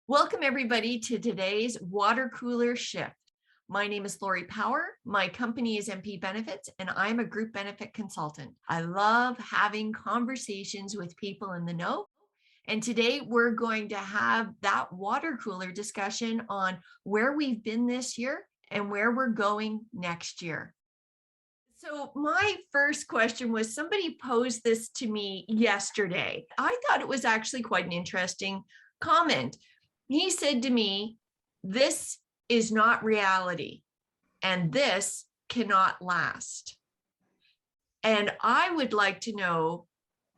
Welcome everybody to today's water cooler shift. My name is Lori Power. My company is MP Benefits and I'm a group benefit consultant. I love having conversations with people in the know. And today we're going to have that water cooler discussion on where we've been this year and where we're going next year. So my first question was, somebody posed this to me yesterday. I thought it was actually quite an interesting comment. He said to me, "This is not reality, and this cannot last." And I would like to know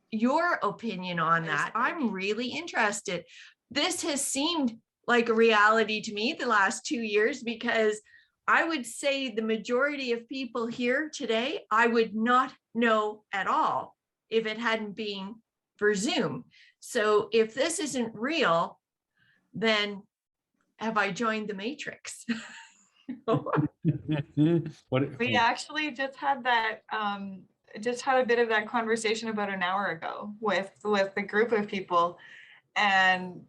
your opinion on that. I'm really interested. This has seemed like a reality to me the last 2 years, because I would say the majority of people here today, I would not know at all if it hadn't been for Zoom. So if this isn't real, then have I joined the Matrix? We actually just had that, just had a bit of that conversation about an hour ago with a group of people. And,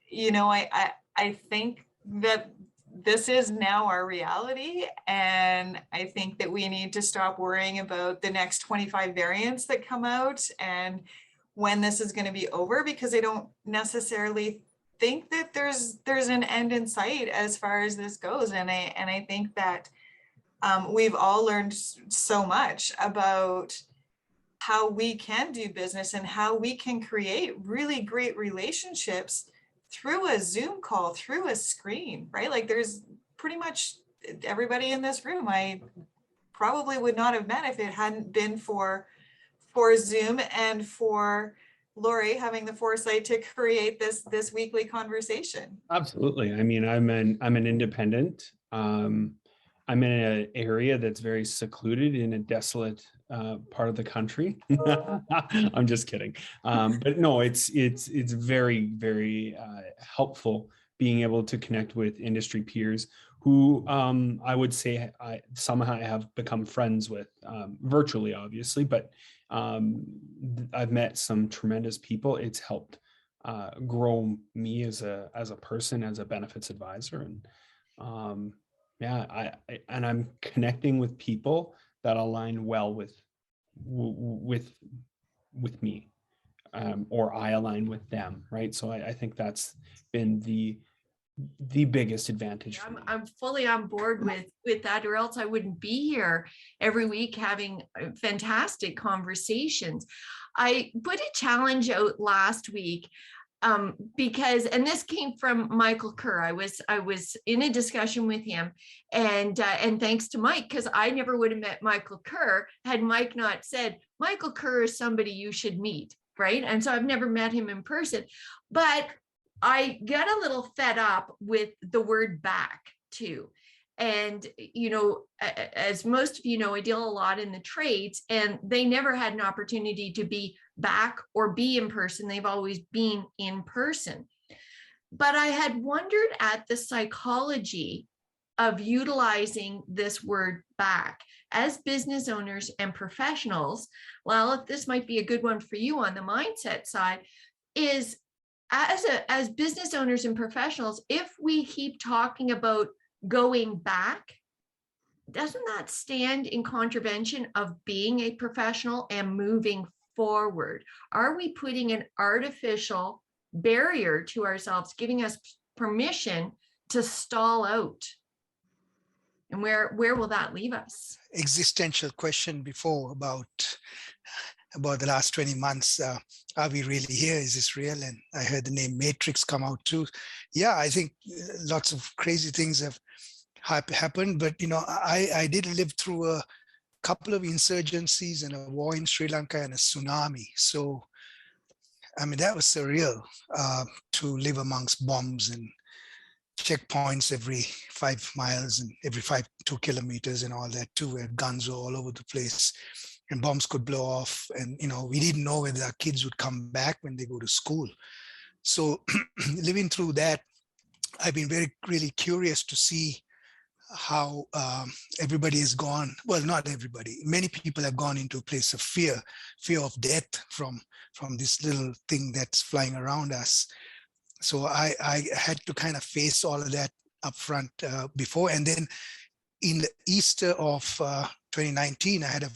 you know, I think that this is now our reality. And I think that we need to stop worrying about the next 25 variants that come out and when this is going to be over, because I don't necessarily think that there's an end in sight as far as this goes. And I think that we've all learned so much about how we can do business and how we can create really great relationships through a Zoom call, through a screen, right? Like there's pretty much everybody in this room I probably would not have met if it hadn't been for Zoom and for Lori having the foresight to create this weekly conversation. Absolutely. I mean, I'm an independent. I'm in an area that's very secluded in a desolate part of the country. I'm just kidding. But no, it's very, very helpful being able to connect with industry peers who I would say I somehow have become friends with virtually, obviously, but I've met some tremendous people. It's helped grow me as a person, as a benefits advisor, and yeah, I'm connecting with people that align well with me, or I align with them, right? So I think that's been the biggest advantage for me. I'm fully on board with that, or else I wouldn't be here every week having fantastic conversations. I put a challenge out last week because, and this came from Michael Kerr. I was in a discussion with him, and thanks to Mike, because I never would have met Michael Kerr had Mike not said, Michael Kerr is somebody you should meet, right? And so I've never met him in person, but I got a little fed up with the word back too. And, you know, as most of you know, I deal a lot in the trades, and they never had an opportunity to be back or be in person. They've always been in person. But I had wondered at the psychology of utilizing this word back as business owners and professionals. Well, if this might be a good one for you on the mindset side, is as business owners and professionals, if we keep talking about going back, doesn't that stand in contravention of being a professional and moving forward? Are we putting an artificial barrier to ourselves, giving us permission to stall out? And where will that leave us? Existential question before about the last 20 months. Are we really here? Is this real? And I heard the name Matrix come out too. Yeah, I think lots of crazy things have happened, but you know, I did live through a couple of insurgencies and a war in Sri Lanka and a tsunami. So, I mean, that was surreal to live amongst bombs and checkpoints every 5 miles and every 2 kilometers and all that too, where guns were all over the place and bombs could blow off. And, you know, we didn't know whether our kids would come back when they go to school. So living through that, I've been really curious to see how everybody has gone. Well, not everybody. Many people have gone into a place of fear of death from this little thing that's flying around us. So I had to kind of face all of that up front before. And then in the Easter of 2019, I had a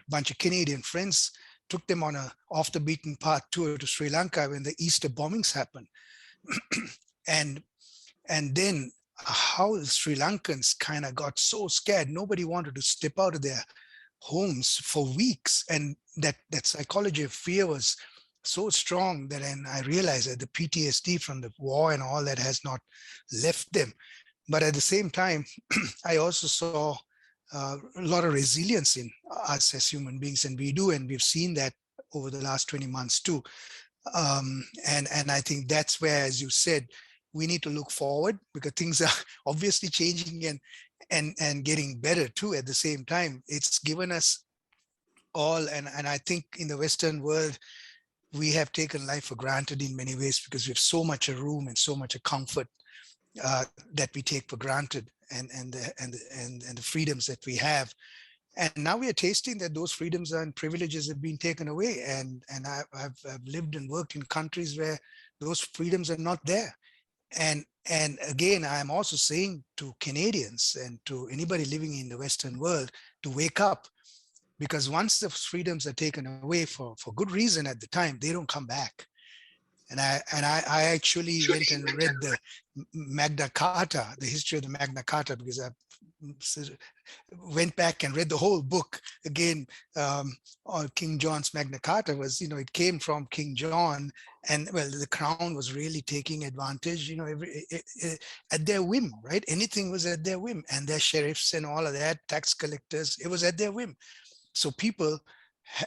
bunch of Canadian friends, took them on a off the beaten path tour to Sri Lanka when the Easter bombings happened. and then how the Sri Lankans kind of got so scared. Nobody wanted to step out of their homes for weeks. And that psychology of fear was so strong that, and I realized that the PTSD from the war and all that has not left them. But at the same time, I also saw a lot of resilience in us as human beings, and we've seen that over the last 20 months too. And I think that's where, as you said, we need to look forward, because things are obviously changing and getting better too. At the same time, it's given us all, and I think in the Western world, we have taken life for granted in many ways, because we have so much of room and so much of comfort that we take for granted, and the freedoms that we have. And now we are tasting that those freedoms and privileges have been taken away. And I've lived and worked in countries where those freedoms are not there. And again, I'm also saying to Canadians and to anybody living in the Western world to wake up, because once the freedoms are taken away for good reason at the time, they don't come back. And I actually went and read the Magna Carta, the history of the Magna Carta, because I went back and read the whole book again. On King John's Magna Carta was, it came from King John, and well, the crown was really taking advantage, at their whim, right? Anything was at their whim, and their sheriffs and all of that, tax collectors, it was at their whim. So people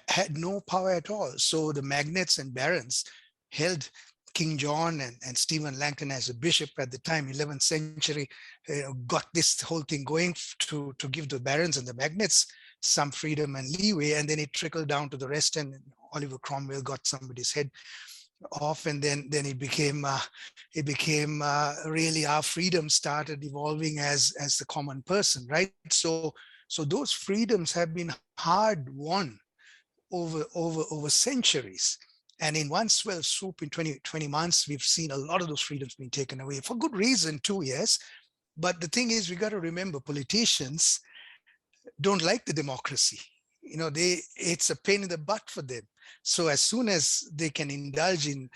had no power at all. So the magnates and barons held King John and Stephen Langton as a bishop at the time, 11th century, got this whole thing going to give the barons and the magnates some freedom and leeway, and then it trickled down to the rest, and Oliver Cromwell got somebody's head off, and then it became really our freedom started evolving as the common person, right? So those freedoms have been hard won over centuries. And in one swell swoop in 20 months, we've seen a lot of those freedoms being taken away for good reason too, yes. But the thing is, we got to remember, politicians don't like the democracy. It's a pain in the butt for them. So as soon as they can indulge in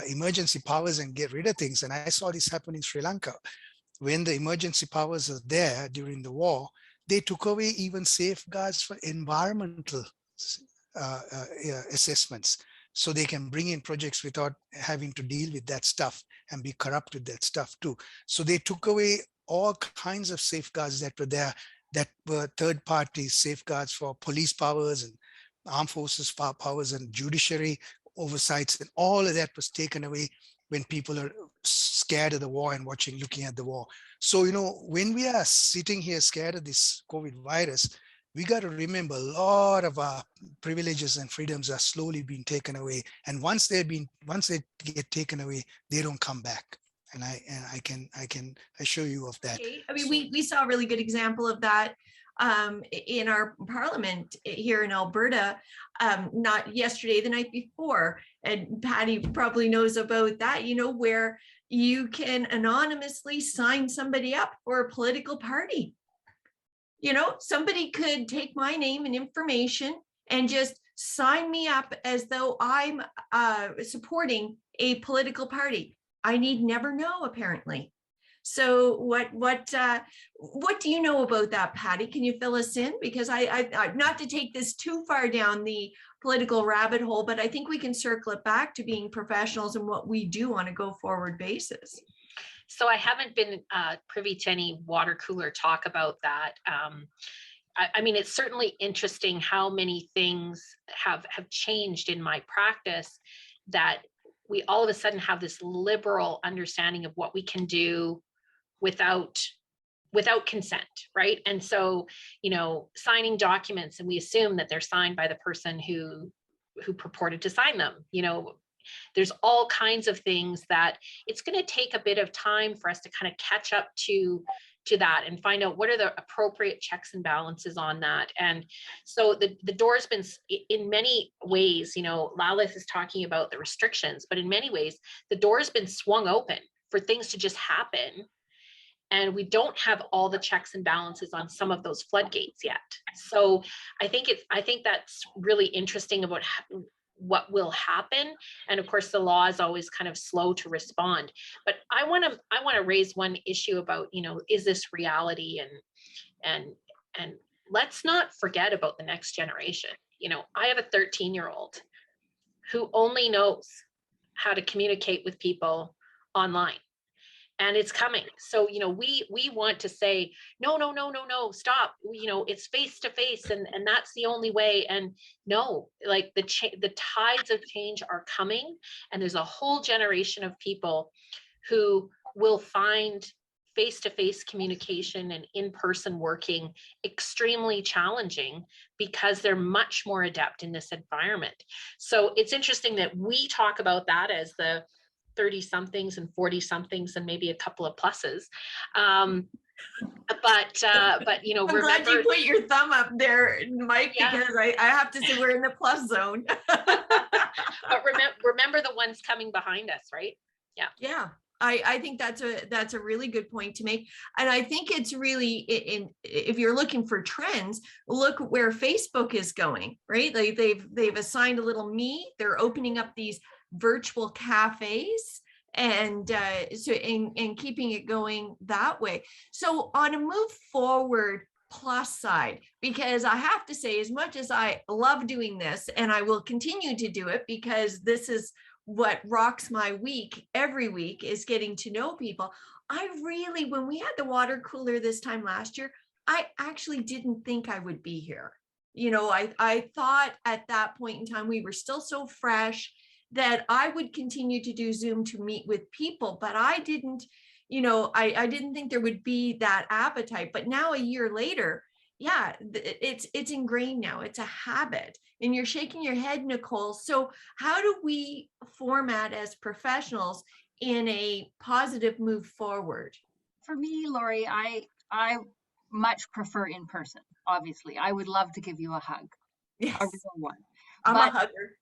emergency powers and get rid of things, and I saw this happen in Sri Lanka, when the emergency powers are there during the war, they took away even safeguards for environmental assessments, so they can bring in projects without having to deal with that stuff and be corrupt with that stuff too. So they took away all kinds of safeguards that were there, that were third-party safeguards for police powers and armed forces powers and judiciary oversights, and all of that was taken away when people are scared of the war and looking at the war. So, when we are sitting here scared of this COVID virus, we got to remember a lot of our privileges and freedoms are slowly being taken away. And once they get taken away, they don't come back. And I can assure you of that. Okay. I mean, we saw a really good example of that in our parliament here in Alberta, not yesterday, the night before. And Patty probably knows about that, where you can anonymously sign somebody up for a political party. Somebody could take my name and information and just sign me up as though I'm supporting a political party. I need never know, apparently. So what do you know about that, Patty? Can you fill us in? Because I not to take this too far down the political rabbit hole, but I think we can circle it back to being professionals and what we do on a go forward basis. So I haven't been privy to any water cooler talk about that. I mean, it's certainly interesting how many things have changed in my practice, that we all of a sudden have this liberal understanding of what we can do without consent, right? And so, signing documents, and we assume that they're signed by the person who purported to sign them. There's all kinds of things that it's going to take a bit of time for us to kind of catch up to to that and find out what are the appropriate checks and balances on that. And so the door's been, in many ways, you know, Lalith is talking about the restrictions, but in many ways, the door has been swung open for things to just happen. And we don't have all the checks and balances on some of those floodgates yet. So I think that's really interesting about what will happen. And of course, the law is always kind of slow to respond. But I want to raise one issue about, you know, is this reality? And let's not forget about the next generation. You know, I have a 13-year-old who only knows how to communicate with people online. And it's coming. So, you know, we want to say, no, stop. You know, it's face to face, and that's the only way. And no, like the tides of change are coming, and there's a whole generation of people who will find face-to-face communication and in-person working extremely challenging because they're much more adept in this environment. So it's interesting that we talk about that as the 30 somethings and 40 somethings and maybe a couple of pluses. But you know, I'm glad you put your thumb up there, Mike, yeah. because I have to say we're in the plus zone. But remember the ones coming behind us, right? Yeah. Yeah. I think that's a really good point to make. And I think it's really, if you're looking for trends, look where Facebook is going, right? Like they've assigned a little me, they're opening up these virtual cafes and keeping it going that way. So on a move forward plus side, because I have to say, as much as I love doing this and I will continue to do it because this is what rocks my week every week, is getting to know people. I really, when we had the water cooler this time last year, I actually didn't think I would be here. You know, I thought at that point in time, we were still so fresh that I would continue to do Zoom to meet with people, but I didn't, you know, I didn't think there would be that appetite. But now a year later, yeah, it's ingrained now. It's a habit. And you're shaking your head, Nicole. So how do we format as professionals in a positive move forward? For me, Lori, I much prefer in person. Obviously, I would love to give you a hug. Yes, a real one. I'm a hugger.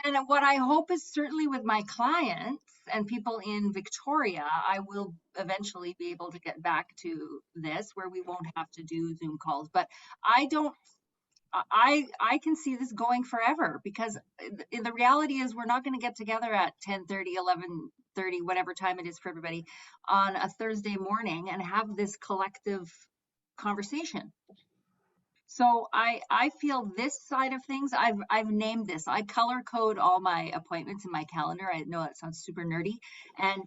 And what I hope is, certainly with my clients and people in Victoria, I will eventually be able to get back to this where we won't have to do Zoom calls. But I can see this going forever, because the reality is we're not going to get together at 10:30, 11:30, whatever time it is for everybody on a Thursday morning and have this collective conversation. So I feel this side of things, I've named this. I color code all my appointments in my calendar. I know that sounds super nerdy. And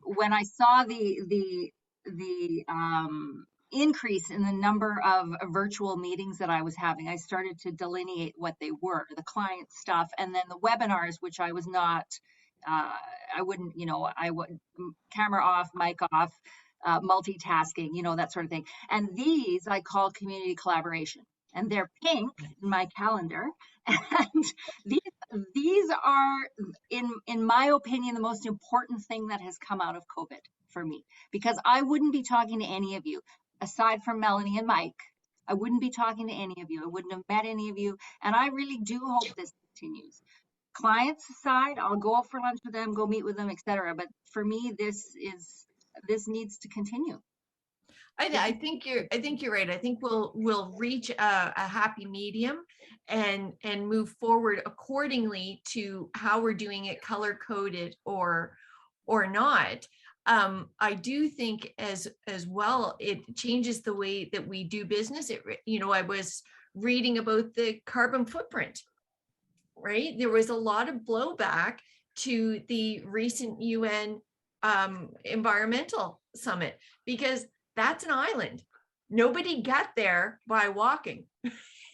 when I saw the increase in the number of virtual meetings that I was having, I started to delineate what they were, the client stuff, and then the webinars, which I was not, I wouldn't, you know, I would camera off, mic off, multitasking, you know, that sort of thing. And these I call community collaboration, and they're pink in my calendar. And these are, in my opinion, the most important thing that has come out of COVID for me, because I wouldn't be talking to any of you aside from Melanie and Mike. I wouldn't be talking to any of you. I wouldn't have met any of you. And I really do hope this continues. Clients aside, I'll go out for lunch with them, go meet with them, etc. But for me, this needs to continue. I think you're right. I think we'll reach a happy medium and move forward accordingly to how we're doing it, color coded or not. I do think as well, it changes the way that we do business. You know, I was reading about the carbon footprint, right? There was a lot of blowback to the recent UN environmental summit, because that's an island. Nobody got there by walking.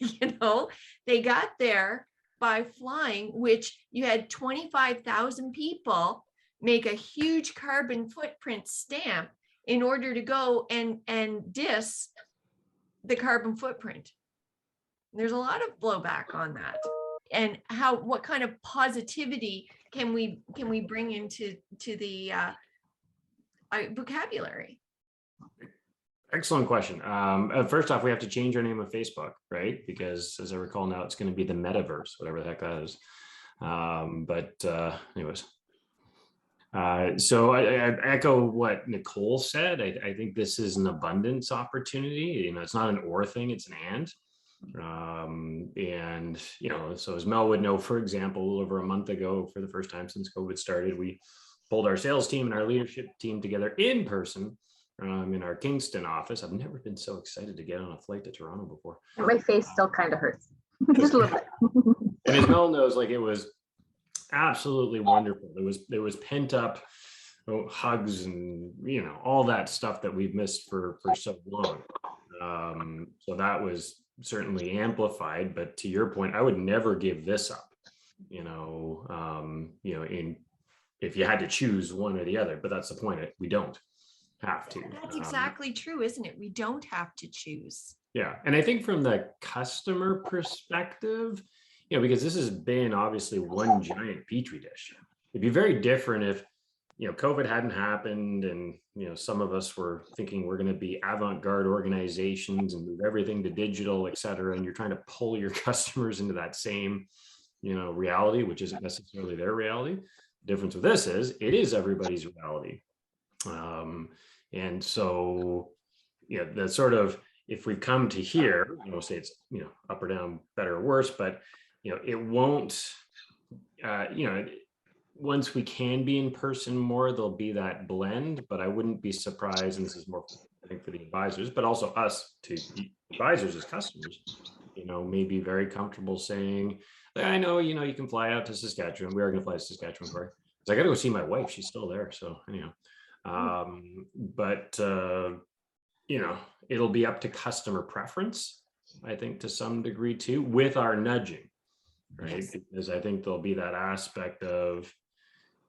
You know, they got there by flying, which you had 25,000 people make a huge carbon footprint stamp in order to go and diss the carbon footprint. There's a lot of blowback on that. And what kind of positivity can we bring into the vocabulary? Excellent question. First off, we have to change our name of Facebook, right? Because as I recall now, it's going to be the metaverse, whatever the heck that is. Anyways, so I echo what Nicole said. I think this is an abundance opportunity. You know, it's not an or thing, it's an and. And, you know, so as Mel would know, for example, over a month ago, for the first time since COVID started, we pulled our sales team and our leadership team together in person in our Kingston office. I've never been so excited to get on a flight to Toronto before. My face still kind of hurts. Just a little bit. And as Mel knows, like, it was absolutely wonderful. There was pent up hugs and, you know, all that stuff that we've missed for so long. So that was certainly amplified, but to your point, I would never give this up, you know, if you had to choose one or the other, but that's the point. We don't have to. That's exactly true, isn't it? We don't have to choose. Yeah. And I think from the customer perspective, you know, because this has been obviously one giant petri dish. It'd be very different if, you know, COVID hadn't happened and, you know, some of us were thinking we're going to be avant-garde organizations and move everything to digital, et cetera. And you're trying to pull your customers into that same, you know, reality, which isn't necessarily their reality. The difference with this is it is everybody's reality. And so, you know, the sort of, if we come to here, you know, say it's, you know, up or down, better or worse, but, you know, it won't, you know, once we can be in person more, there'll be that blend, but I wouldn't be surprised, and this is more, I think, for the advisors, but also us to advisors as customers, you know, may be very comfortable saying, I know, you know, you can fly out to Saskatchewan. We are going to fly to Saskatchewan, Corey. So I got to go see my wife. She's still there. So anyhow, you know, it'll be up to customer preference, I think, to some degree too, with our nudging, right? Yes. Because I think there'll be that aspect of,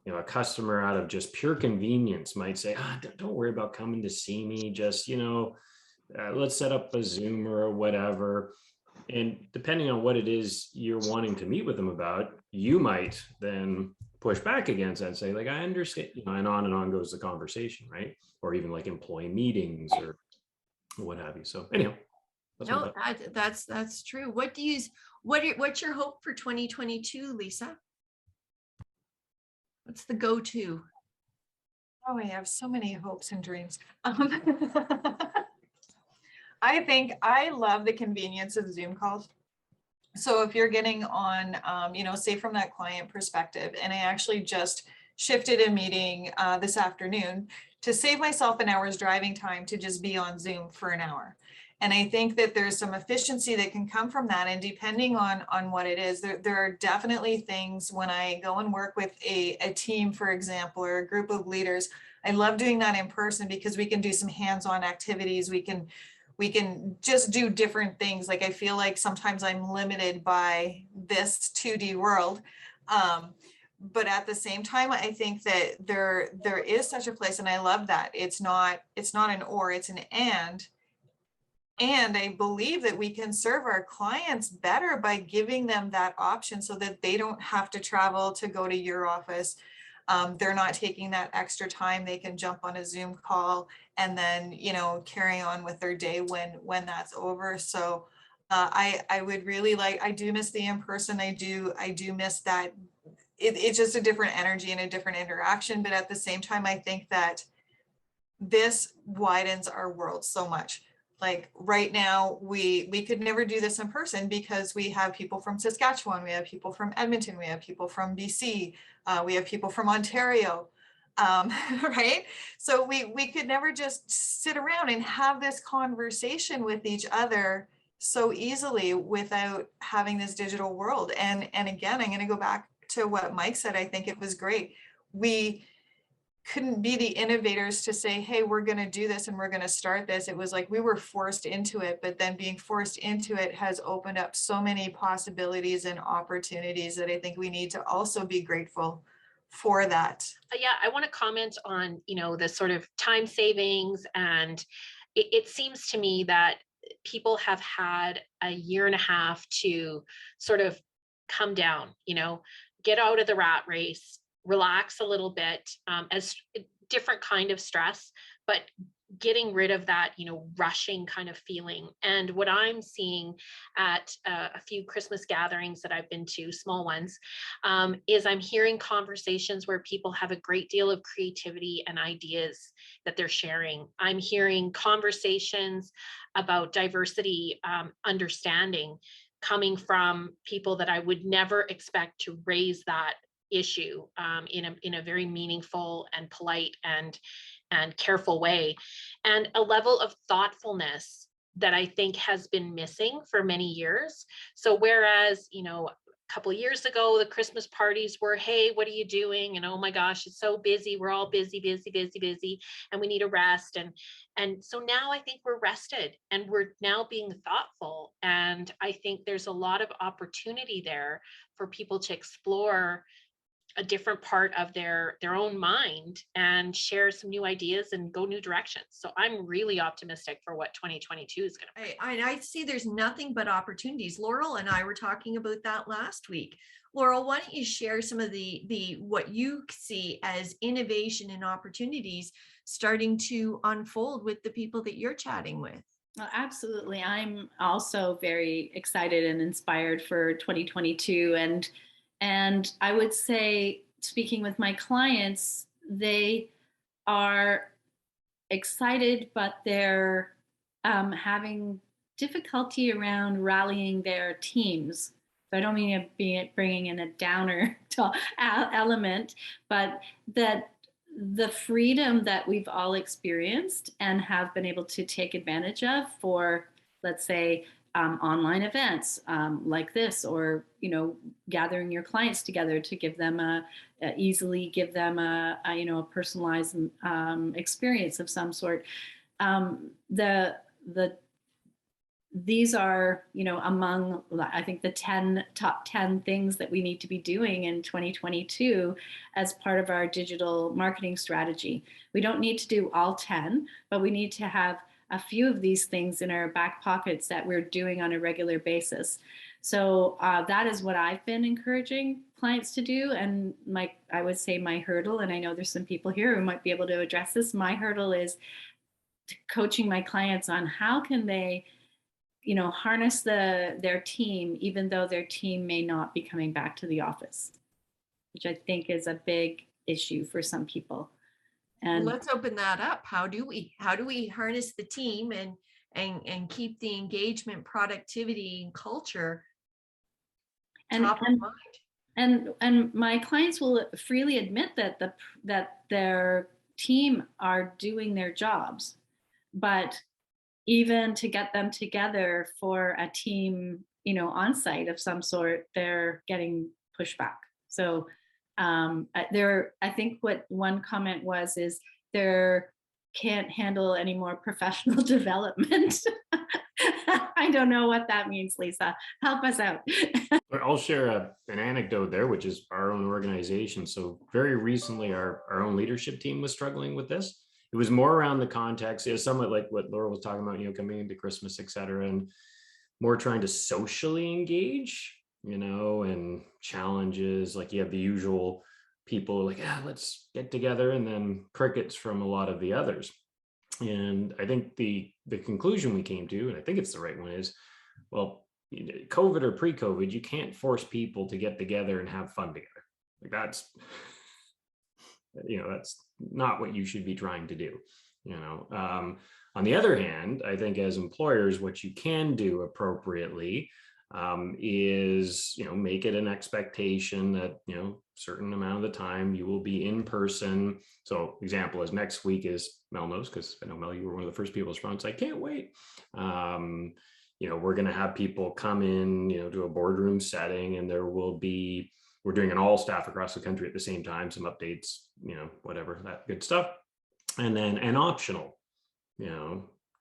you know, a customer out of just pure convenience might say, don't worry about coming to see me. Just, you know, let's set up a Zoom or whatever. And depending on what it is you're wanting to meet with them about, you might then push back against that and say, like, I understand, you know, and on goes the conversation, right? Or even like employee meetings or what have you. So anyhow. No, that's true. What's your hope for 2022, Lisa? What's the go-to? Oh, I have so many hopes and dreams. I think I love the convenience of Zoom calls. So if you're getting on, you know, say from that client perspective, and I actually just shifted a meeting this afternoon to save myself an hour's driving time to just be on Zoom for an hour. And I think that there's some efficiency that can come from that. And depending on what it is, there are definitely things when I go and work with a team, for example, or a group of leaders, I love doing that in person because we can do some hands-on activities. We can just do different things. Like, I feel like sometimes I'm limited by this 2D world. But at the same time, I think that there is such a place, and I love that. It's not an or, it's an and. And I believe that we can serve our clients better by giving them that option so that they don't have to travel to go to your office. They're not taking that extra time. They can jump on a Zoom call and then, you know, carry on with their day when that's over. So I would really like, I do miss the in-person. I do miss that. It's just a different energy and a different interaction. But at the same time, I think that this widens our world so much. Like right now, we could never do this in person because we have people from Saskatchewan, we have people from Edmonton, we have people from BC, we have people from Ontario, right? So we could never just sit around and have this conversation with each other so easily without having this digital world. And again, I'm going to go back to what Mike said. I think it was great. We couldn't be the innovators to say, hey, we're going to do this and we're going to start this. It was like we were forced into it, but then being forced into it has opened up so many possibilities and opportunities that I think we need to also be grateful for that. Yeah, I want to comment on, you know, the sort of time savings. And it seems to me that people have had a year and a half to sort of come down, you know, get out of the rat race, relax a little bit. As different kind of stress, but getting rid of that, rushing kind of feeling. And what I'm seeing at a few Christmas gatherings that I've been to, small ones, is I'm hearing conversations where people have a great deal of creativity and ideas that they're sharing. I'm hearing conversations about diversity, understanding, coming from people that I would never expect to raise that issue in a very meaningful and polite and careful way, and a level of thoughtfulness that I think has been missing for many years. So whereas, a couple of years ago, the Christmas parties were, hey, what are you doing? And oh my gosh, it's so busy. We're all busy, and we need a rest. And so now I think we're rested and we're now being thoughtful. And I think there's a lot of opportunity there for people to explore a different part of their own mind and share some new ideas and go new directions. So I'm really optimistic for what 2022 is going to bring. I see there's nothing but opportunities. Laurel and I were talking about that last week. Laurel, why don't you share some of the what you see as innovation and opportunities starting to unfold with the people that you're chatting with? Well, absolutely. I'm also very excited and inspired for 2022. And I would say, speaking with my clients, they are excited, but they're having difficulty around rallying their teams. So I don't mean bringing in a downer element, but that the freedom that we've all experienced and have been able to take advantage of for, let's say, online events like this, or gathering your clients together to give them easily give them a personalized experience of some sort. These are among, I think, the top 10 things that we need to be doing in 2022 as part of our digital marketing strategy. We don't need to do all 10, but we need to have a few of these things in our back pockets that we're doing on a regular basis. So that is what I've been encouraging clients to do. And I would say my hurdle, and I know there's some people here who might be able to address this, my hurdle is coaching my clients on how can they harness their team, even though their team may not be coming back to the office, which I think is a big issue for some people. And let's open that up. How do we harness the team and keep the engagement, productivity, and culture top of mind? And my clients will freely admit that their team are doing their jobs, but even to get them together for a team, on-site of some sort, they're getting pushback. So I think what one comment is there can't handle any more professional development. I don't know what that means, Lisa. Help us out. I'll share an anecdote there, which is our own organization. So very recently, our own leadership team was struggling with this. It was more around the context. It was somewhat like what Laura was talking about, coming into Christmas, et cetera, and more trying to socially engage, and challenges. Like you have the usual people like, let's get together, and then crickets from a lot of the others. And I think the conclusion we came to, and I think it's the right one, is, well, COVID or pre-COVID, you can't force people to get together and have fun together. Like that's not what you should be trying to do. On the other hand, I think as employers, what you can do appropriately is, make it an expectation that, certain amount of the time you will be in person. So example is next week is Mel knows, because I know Mel, you were one of the first people to respond. So I can't wait. We're going to have people come in, to a boardroom setting, and we're doing an all staff across the country at the same time, some updates, whatever, that good stuff. And then an optional,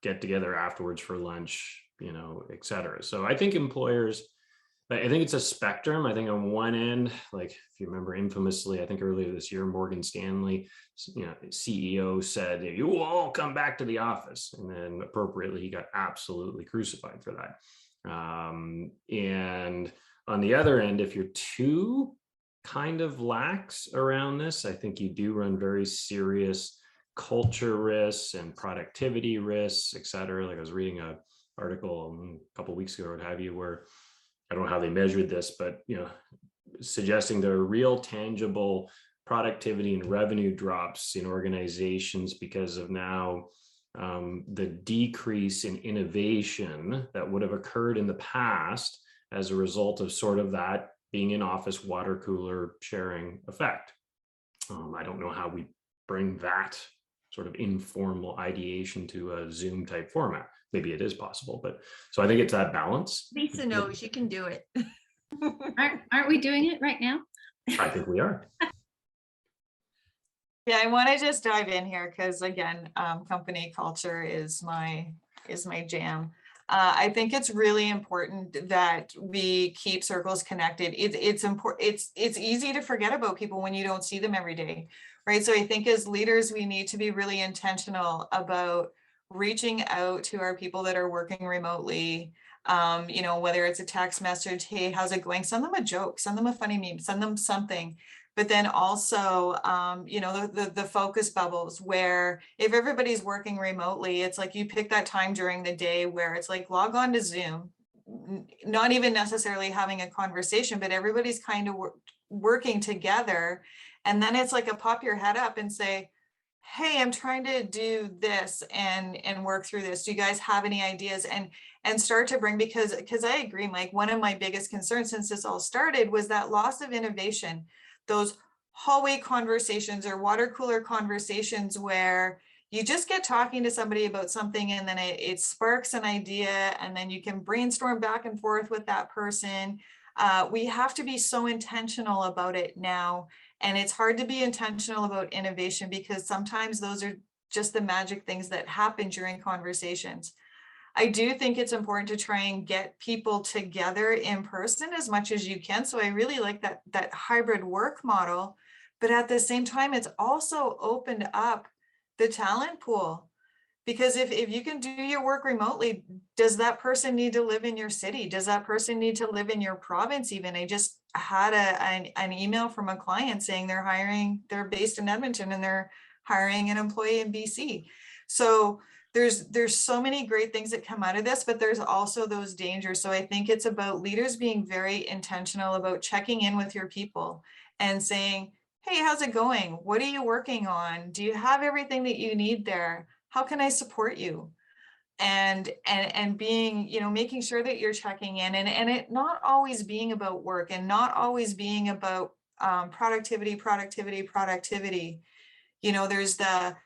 get together afterwards for lunch, et cetera. So I think I think it's a spectrum. I think on one end, like if you remember infamously, I think earlier this year, Morgan Stanley, CEO said, you will all come back to the office. And then appropriately, he got absolutely crucified for that. And on the other end, if you're too kind of lax around this. I think you do run very serious culture risks and productivity risks, et cetera. Like I was reading a article a couple of weeks ago or what have you, where I don't know how they measured this, but suggesting there are real tangible productivity and revenue drops in organizations because of now the decrease in innovation that would have occurred in the past as a result of sort of that being in office water cooler sharing effect. I don't know how we bring that sort of informal ideation to a Zoom type format. Maybe it is possible, but so I think it's that balance. Lisa knows you can do it. Aren't we doing it right now? I think we are. Yeah, I want to just dive in here because again, company culture is my jam. I think it's really important that we keep circles connected. It's important. It's easy to forget about people when you don't see them every day, right? So I think as leaders, we need to be really intentional about reaching out to our people that are working remotely. Whether it's a text message, hey, how's it going? Send them a joke, send them a funny meme, send them something. But then also, the focus bubbles where if everybody's working remotely, it's like you pick that time during the day where it's like log on to Zoom, not even necessarily having a conversation, but everybody's kind of working together. And then it's like a pop your head up and say, hey, I'm trying to do this and work through this. Do you guys have any ideas? And start to bring, because I agree, Mike, one of my biggest concerns since this all started was that loss of innovation. Those hallway conversations or water cooler conversations where you just get talking to somebody about something and then it sparks an idea and then you can brainstorm back and forth with that person. We have to be so intentional about it now. And it's hard to be intentional about innovation because sometimes those are just the magic things that happen during conversations. I do think it's important to try and get people together in person as much as you can. So I really like that hybrid work model, but at the same time, it's also opened up the talent pool. Because if you can do your work remotely, does that person need to live in your city? Does that person need to live in your province even? I just had an email from a client saying they're based in Edmonton and they're hiring an employee in BC. So there's so many great things that come out of this, but there's also those dangers. So I think it's about leaders being very intentional about checking in with your people and saying, hey, how's it going? What are you working on? Do you have everything that you need there? How can I support you? And being, making sure that you're checking in and it not always being about work and not always being about productivity. There's the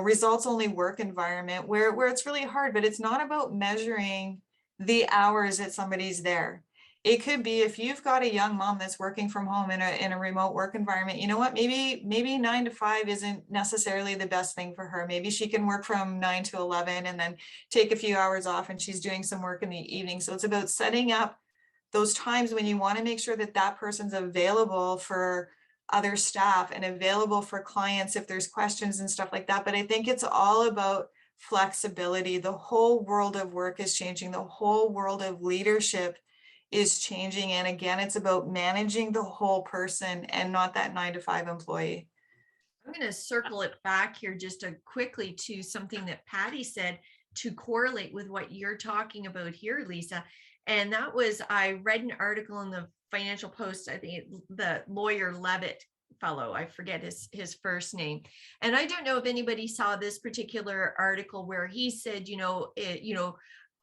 results only work environment where it's really hard, but it's not about measuring the hours that somebody's there. It could be if you've got a young mom that's working from home in a remote work environment, you know what, maybe 9 to 5 isn't necessarily the best thing for her. Maybe she can work from 9 to 11 and then take a few hours off and she's doing some work in the evening. So it's about setting up those times when you want to make sure that that person's available for other staff and available for clients if there's questions and stuff like that. But I think it's all about flexibility. The whole world of work is changing. The whole world of leadership is changing. And again, it's about managing the whole person and not that 9 to 5 employee. I'm going to circle it back here just quickly to something that Patty said to correlate with what you're talking about here, Lisa. And that was, I read an article in the Financial Post, I think the lawyer Levitt fellow, I forget his first name. And I don't know if anybody saw this particular article where he said,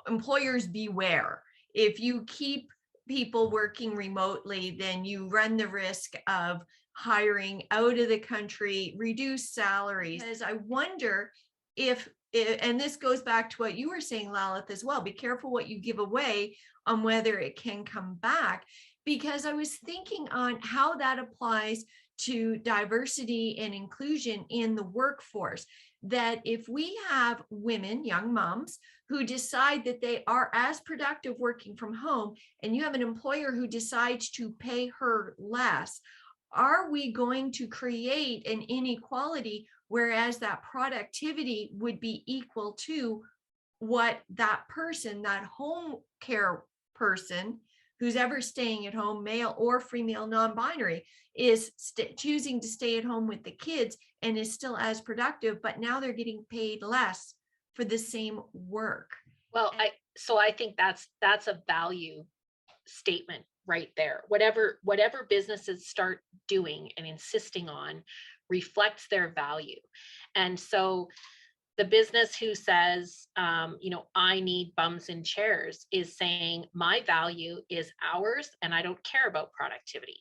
employers beware. If you keep people working remotely, then you run the risk of hiring out of the country, reduce salaries. Because I wonder if, and this goes back to what you were saying, Lalith, as well, be careful what you give away on whether it can come back. Because I was thinking on how that applies to diversity and inclusion in the workforce, that if we have women, young moms, who decide that they are as productive working from home, and you have an employer who decides to pay her less, are we going to create an inequality, whereas that productivity would be equal to what that person, that home care person who's ever staying at home, male or female, non-binary, is choosing to stay at home with the kids and is still as productive, but now they're getting paid less for the same work. Well, I think that's a value statement right there. Whatever businesses start doing and insisting on reflects their value. And so the business who says, I need bums in chairs is saying my value is hours and I don't care about productivity,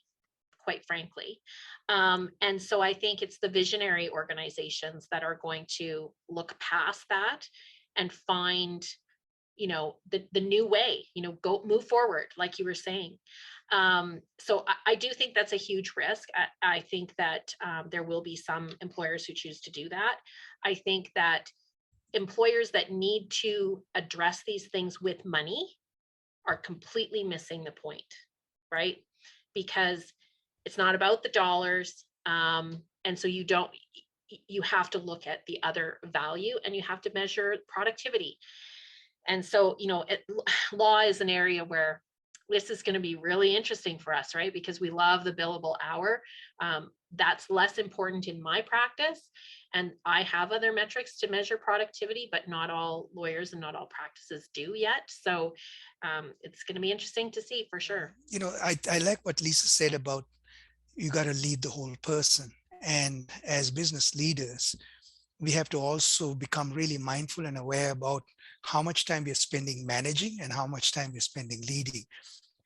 quite frankly. And so I think it's the visionary organizations that are going to look past that and find the new way, move forward, like you were saying. So I do think that's a huge risk. I think that there will be some employers who choose to do that. I think that employers that need to address these things with money are completely missing the point, right? Because it's not about the dollars. And so you have to look at the other value and you have to measure productivity. And so, law is an area where this is going to be really interesting for us, right? Because we love the billable hour. That's less important in my practice. And I have other metrics to measure productivity, but not all lawyers and not all practices do yet. So it's going to be interesting to see for sure. I like what Lisa said about you got to lead the whole person. And as business leaders, we have to also become really mindful and aware about how much time we are spending managing and how much time we're spending leading.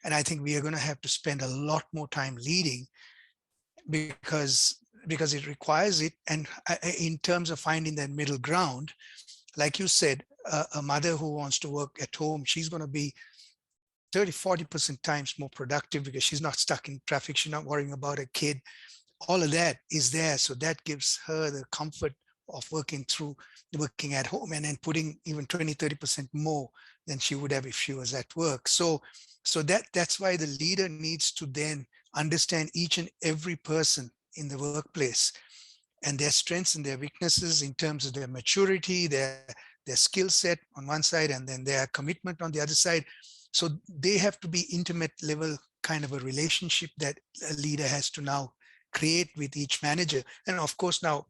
And I think we are going to have to spend a lot more time leading because it requires it. And in terms of finding that middle ground, like you said, a mother who wants to work at home, she's going to be 30-40% times more productive because she's not stuck in traffic. She's not worrying about a kid. All of that is there. So that gives her the comfort of working at home and then putting even 20-30% more than she would have if she was at work. So that's why the leader needs to then understand each and every person in the workplace and their strengths and their weaknesses in terms of their maturity, their skill set on one side, and then their commitment on the other side. So they have to be intimate level kind of a relationship that a leader has to now create with each manager. And of course, now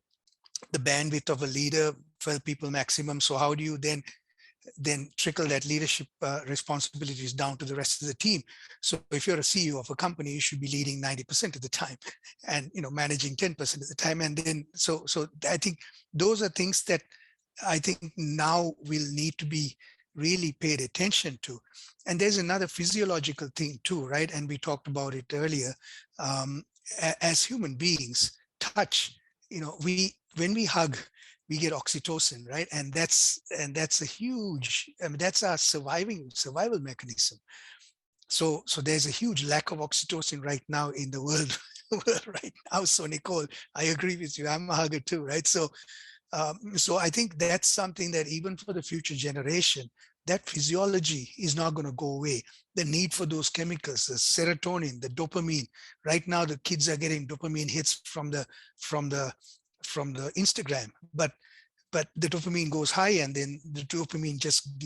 the bandwidth of a leader, 12 people maximum. So how do you then trickle that leadership responsibilities down to the rest of the team? So if you're a CEO of a company, you should be leading 90% of the time and managing 10% of the time. And then so I think those are things that I think now will need to be really paid attention to. And there's another physiological thing too, right? And we talked about it earlier. As human beings, touch, when we hug, we get oxytocin, right? And that's a huge, that's our survival mechanism. So there's a huge lack of oxytocin right now in the world right now. So Nicole, I agree with you. I'm a hugger too, right? So I think that's something that even for the future generation, that physiology is not going to go away. The need for those chemicals, the serotonin, the dopamine. Right now, the kids are getting dopamine hits from the Instagram, but the dopamine goes high, and then the dopamine just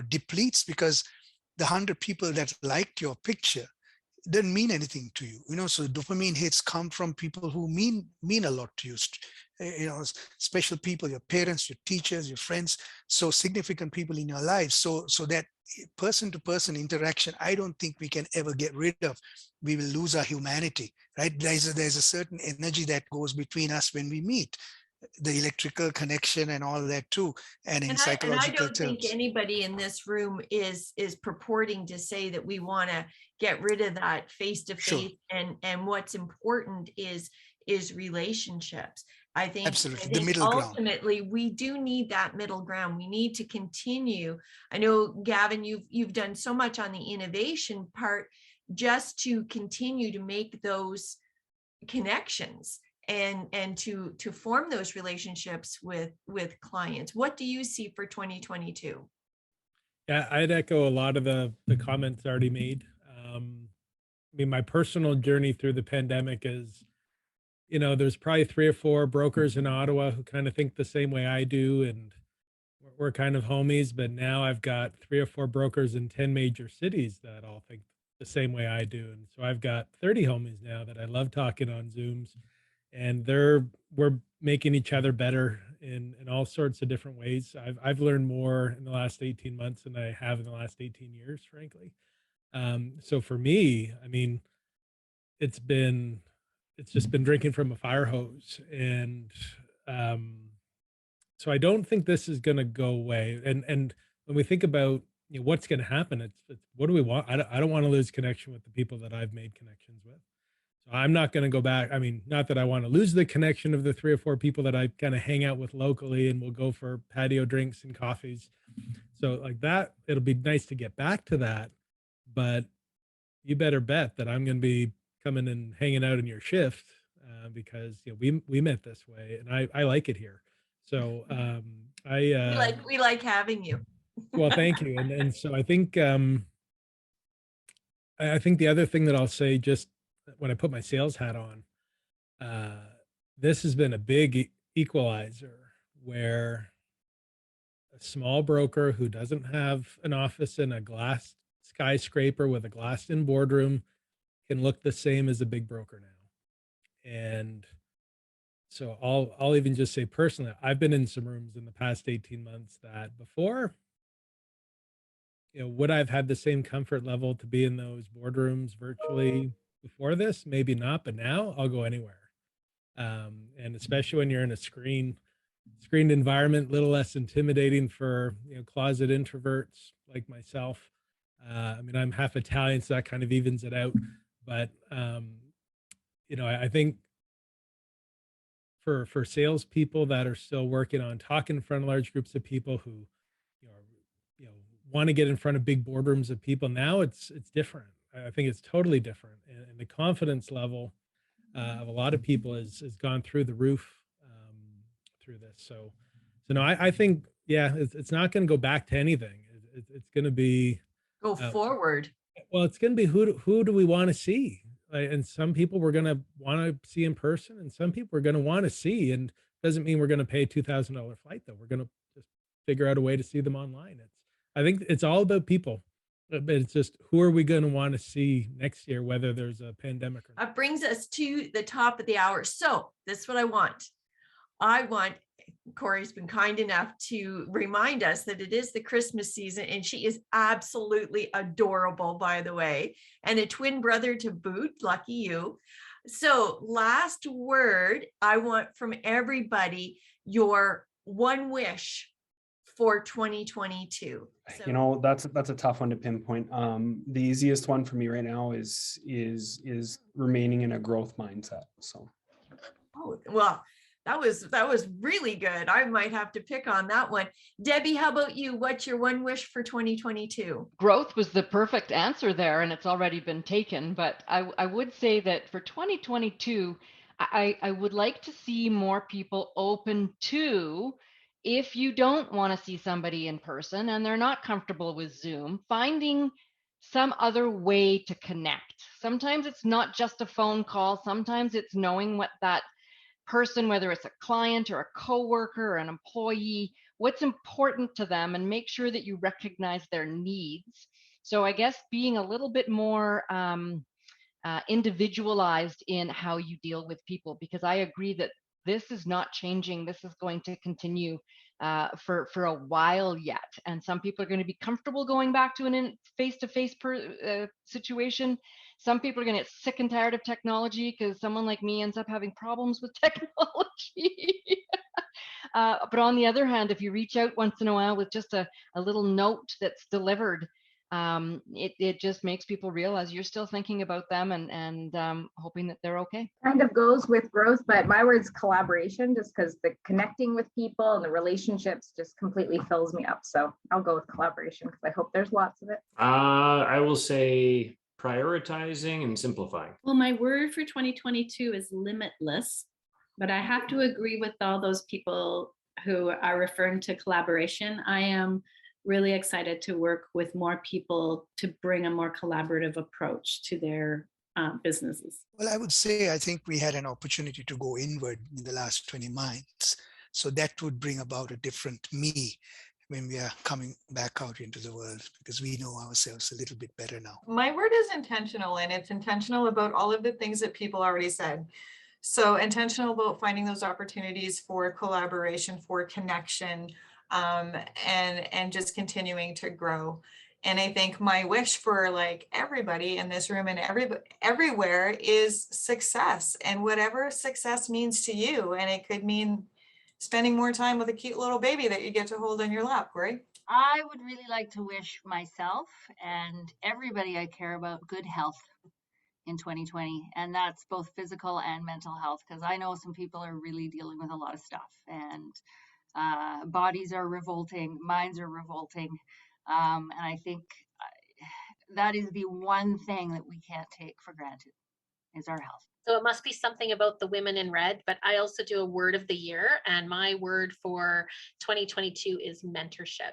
depletes because the 100 people that liked your picture doesn't mean anything to you. So dopamine hits come from people who mean a lot to you. Special people, your parents, your teachers, your friends, so significant people in your lives. So that person-to-person interaction, I don't think we can ever get rid of. We will lose our humanity, right? There's a certain energy that goes between us when we meet, the electrical connection and all that too. And in psychological terms, I don't think anybody in this room is purporting to say that we want to get rid of that face-to-face. Sure. And what's important is relationships. I think absolutely the middle ground. Ultimately, we do need that middle ground. We need to continue. I know, Gavin, you've done so much on the innovation part just to continue to make those connections and to form those relationships with clients. What do you see for 2022? Yeah, I'd echo a lot of the comments already made. My personal journey through the pandemic is, there's probably 3 or 4 brokers in Ottawa who kind of think the same way I do, and we're kind of homies. But now I've got 3 or 4 brokers in 10 major cities that all think the same way I do. And so I've got 30 homies now that I love talking on Zooms, and we're making each other better in all sorts of different ways. I've learned more in the last 18 months than I have in the last 18 years, frankly. So for me, I mean, it's just been drinking from a fire hose. And um, so I don't think this is going to go away. And when we think about, you know, what's going to happen, it's what do we want? I don't want to lose connection with the people that I've made connections with. So I'm not going to go back. I mean, not that I want to lose the connection of the 3 or 4 people that I kind of hang out with locally, and we'll go for patio drinks and coffees. So like that, it'll be nice to get back to that. But you better bet that I'm going to be coming and hanging out in your shift, because, you know, we met this way, and I like it here. So We like having you. well, thank you. And so I think I think the other thing that I'll say, just when I put my sales hat on, this has been a big equalizer, where a small broker who doesn't have an office in a glass skyscraper with a glassed in boardroom can look the same as a big broker now. And so I'll even just say personally, I've been in some rooms in the past 18 months that before, you know, would I've had the same comfort level to be in those boardrooms virtually before this? Maybe not, but now I'll go anywhere. And especially when you're in a screened environment, a little less intimidating for, you know, closet introverts like myself. I mean, I'm half Italian, so that kind of evens it out. But you know, I think for salespeople that are still working on talking in front of large groups of people who, you know, want to get in front of big boardrooms of people, now it's different. I think it's totally different, and the confidence level of a lot of people has gone through the roof through this. So no, I think, yeah, it's not going to go back to anything. It's going to be Go forward. well, it's going to be who do we want to see? And some people we're going to want to see in person, and some people we're going to want to see. And doesn't mean we're going to pay $2,000 flight, though. We're going to just figure out a way to see them online. I think it's all about people, but it's just who are we going to want to see next year, whether there's a pandemic or not. That brings us to the top of the hour. So this is what I want. Corey's been kind enough to remind us that it is the Christmas season, and she is absolutely adorable, by the way, and a twin brother to boot. Lucky you. So last word, I want from everybody your one wish for 2022. So, you know, that's a tough one to pinpoint. The easiest one for me right now is remaining in a growth mindset. So oh, well, that was really good. I might have to pick on that one. Debbie, how about you? What's your one wish for 2022? Growth was the perfect answer there, and it's already been taken. But I would say that for 2022, I would like to see more people open to, if you don't want to see somebody in person and they're not comfortable with Zoom, finding some other way to connect. Sometimes it's not just a phone call. Sometimes it's knowing what that person, whether it's a client or a coworker or an employee, what's important to them, and make sure that you recognize their needs. So I guess being a little bit more individualized in how you deal with people, because I agree that this is not changing. This is going to continue for a while yet. And some people are going to be comfortable going back to an face-to-face situation. Some people are going to get sick and tired of technology, because someone like me ends up having problems with technology. But on the other hand, if you reach out once in a while with just a little note that's delivered, it just makes people realize you're still thinking about them, and hoping that they're okay. Kind of goes with growth, but my word's collaboration, just because the connecting with people and the relationships just completely fills me up. So I'll go with collaboration, because I hope there's lots of it. I will say prioritizing and simplifying. Well, my word for 2022 is limitless, but I have to agree with all those people who are referring to collaboration. I am really excited to work with more people to bring a more collaborative approach to their businesses. Well, I would say I think we had an opportunity to go inward in the last 20 months. So that would bring about a different me. when we are coming back out into the world, because we know ourselves a little bit better now. My word is intentional, and it's intentional about all of the things that people already said. So intentional about finding those opportunities for collaboration, for connection, and just continuing to grow. And I think my wish for like everybody in this room and everywhere is success, and whatever success means to you. And it could mean spending more time with a cute little baby that you get to hold in your lap, right? I would really like to wish myself and everybody I care about good health in 2020. And that's both physical and mental health, because I know some people are really dealing with a lot of stuff, and bodies are revolting, minds are revolting. And I think that is the one thing that we can't take for granted is our health. So it must be something about the women in red, but I also do a word of the year, and my word for 2022 is mentorship.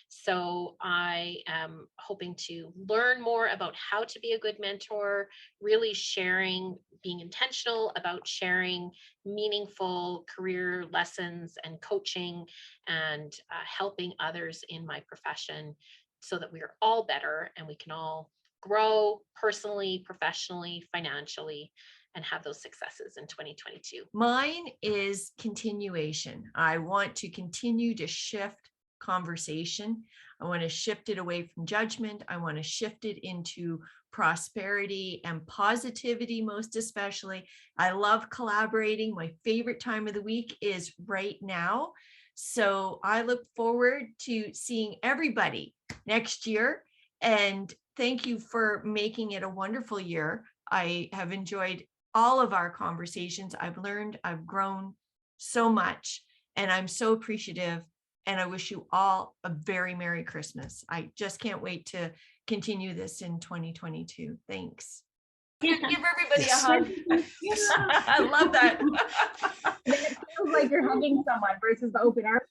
So I am hoping to learn more about how to be a good mentor, really sharing, being intentional about sharing meaningful career lessons and coaching, and helping others in my profession so that we are all better and we can all grow personally, professionally, financially, and have those successes in 2022. Mine is continuation. I want to continue to shift conversation. I want to shift it away from judgment. I want to shift it into prosperity and positivity, most especially. I love collaborating. My favorite time of the week is right now. So I look forward to seeing everybody next year. And thank you for making it a wonderful year. I have enjoyed all of our conversations. I've learned, I've grown so much, and I'm so appreciative. And I wish you all a very Merry Christmas. I just can't wait to continue this in 2022. Thanks. Give everybody Yes. a hug. I love that. It feels like you're hugging someone versus the open arms